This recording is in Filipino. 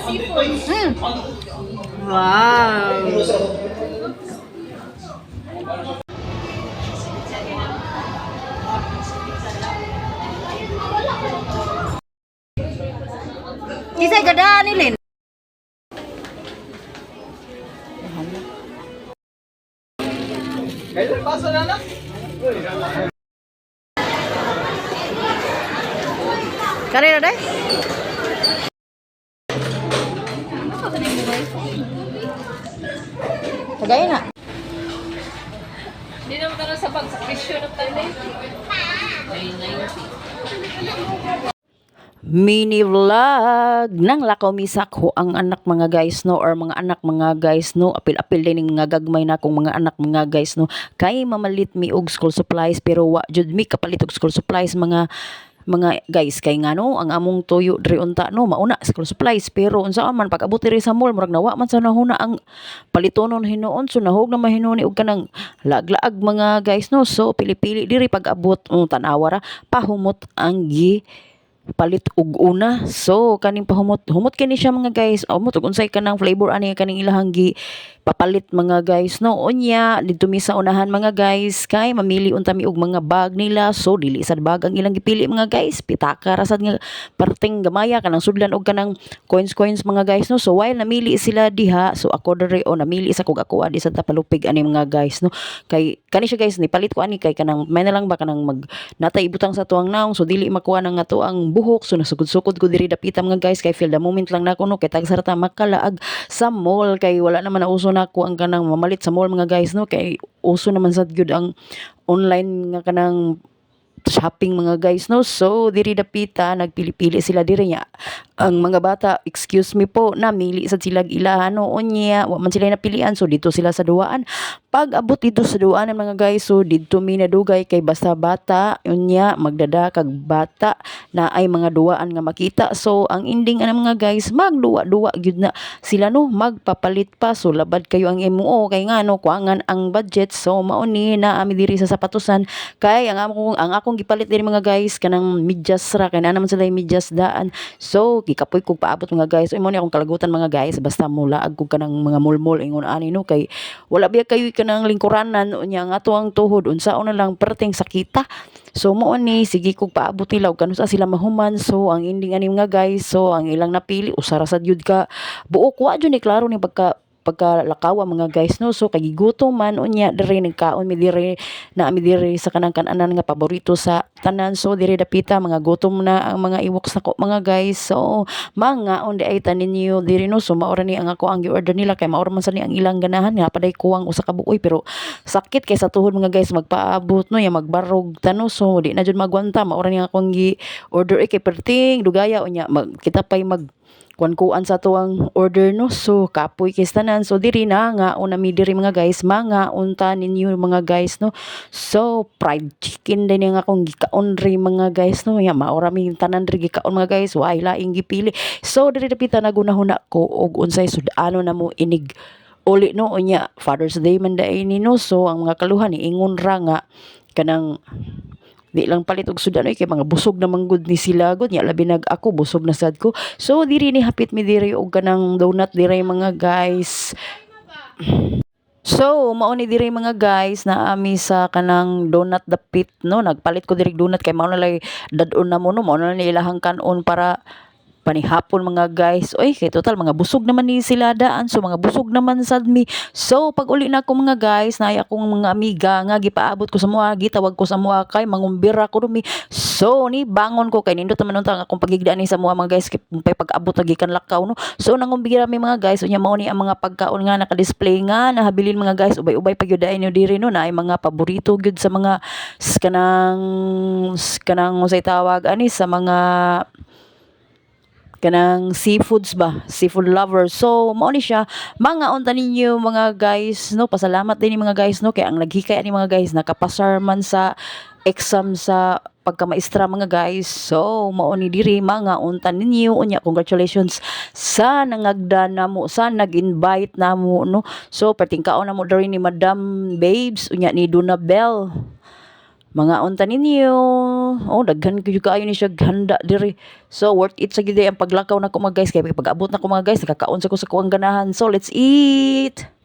Wow. Kisay gada ni Lin. Kailan paso na na? Kare na day? Tagay na. Hindi naman tayo sa pagsakrisyon ng tayo. Mini vlog nang lakaw misak ho ang anak mga guys no, or mga anak mga guys no, apil-apil din mga gagmay na kong mga anak mga guys no, kay mamalit mi og school supplies pero wa jud mi kapalit og school supplies mga guys, kay nga no ang among tuyo diri unta no mauna school supplies pero unsa man pag abot diri sa mall murag nawa man sa nahuna ang palitonon hinuon, so nahog na mahinuni og kanang laag-laag mga guys no, so pili-pili diri pag abot tanawa ra pahumot ang palit og una, so kaning humot kini siya mga guys, humot ug unsay kanang flavor ani kaning ilahang papalit mga guys no. Unya didto mi sa unahan mga guys kay mamili unta mi og mga bag nila, so dili sad bag ang ilang gipili mga guys, pitaka ra sad nga perting gamaya kanang sudlan og kanang coins mga guys no. So while namili sila diha, so ako diri namili sa kog ako adi sa tapalupig ani mga guys no, kay kani siya guys ni palit ko ani kay kanang may na lang ba kanang mag natay ibutang sa tuang naong, so dili makuha nang ato ang buhok, so nasugod-sugod ko diri dapita mga guys kay feel the moment lang nako no, kay tagsarata makalaag sa mall kay wala naman na uso nako ang kanang mamalit sa mall mga guys no, kay uso naman sad gyud ang online nga kanang shopping mga guys no. So diri dapita nagpili-pili sila diri nya ang mga bata, excuse me po, namili sad sila ilahan no, unya wa man sila napilian, so dito sila sa duaan. Pag abot dito sa duaan mga guys, so dito mi nadugay kay basta bata unya magdada kag bata na ay mga duaan nga makita, so ang ending ana mga guys magduwa-duwa gyud na sila no, magpapalit pa, so labad kayo ang MO kay nga no kuangan ang budget, so mao ni na ami diri sa sapatusan kay ang akong gipalit diri mga guys kanang medyas ra, kay na naman sila medyas daan, so gikapoy kog paabot mga guys. Imo ni akong kalagutan mga guys, basta mula ag kog kanang mga mulmol ingon ani no, kay wala biya kayo kanang lingkuranan unya nga ato ang tuhod unsaon na lang perting sakita. So mo ni sige kog paabot nila og kanusa sila mahuman, so ang ending ani mga guys, so ang ilang napili usara sad yud ka buok wa jud ni klaro ni pagkalakawa mga guys no. So kay gigutom man unya diri nagkaon mi diri na mi diri sa kanang kananan nga paborito sa tanan, so diri dapita mga gutom na ang mga iwoks nako mga guys, so mga onde ay tanin niyo diri no. So maora ni ang ako ang gi-order nila kay maora man sa ni ang ilang ganahan nga paday kuwang usa ka buoy pero sakit kay sa tuhod mga guys magpaabot no ya magbarog tano, so di na jud magwanta, maora ni akong gi-order kay perting dugaya unya kita pay mag kuan sa tuang order no, so kapoy kay tanan, so diri na nga una mi diri mga guys mga unta ninyo mga guys no. So fried chicken din nga akong gikaon ri mga guys no, ya maora mi tanan ri gikaon mga guys, way laing gipili, so diri dapita nagunahuna ko og unsay sud-ano na mo inig uli no unya Father's Day man dai ni no. So ang mga kaluhan ni ingon ra nga kanang di lang palit og sudan kay mga busog na manggod ni sila gud nya labi nag ako busog na sad ko, so diri ni hapit mi diri og kanang donut diri mga guys. So mao ni diri mga guys na ami sa kanang donut dapit no, nagpalit ko diri donut kay mao na lay dadon na mo no, mao na ni ilahang kanon para panihapon mga guys. Oy kay total mga busog naman ni sila daan, so mga busog naman sad mi. So pag uli na ako mga guys na akong mga amiga nga gipaabot ko sa mua, gitawag ko sa mua kay mangumbira ko dumi, so ni bangon ko kay nindot naman unta akong pagigdaan ni sa mua mga guys kay pag-abot lagi kan lakaw no. So nangumbira mi mga guys unya mao ni ang mga pagkaon nga naka-display nga nahabilin mga guys, ubay-ubay pag gyud nyo diri no, na ay mga paborito gyud sa mga kanang usay tawag ani sa mga kanang seafoods ba, seafood lover. So mao ni siya mga unta ninyo mga guys no, pasalamat din ni mga guys no kay ang naghikay ani mga guys nakapasar man sa exam sa pagkamaestra mga guys. So mao ni diri mga unta ninyo unya congratulations sa nangagda namo, sa nag-invite namo no. So patingkaon namo diri ni Madam Babes unya ni Donabel Mga unta ninyo. Oh, daghan ko juga ayo ni siya handa diri. So worth it sa gid ang paglakaw na ko mga guys kay pag abot na ko mga guys nakakaon sa ko sa kuang ganahan. So let's eat.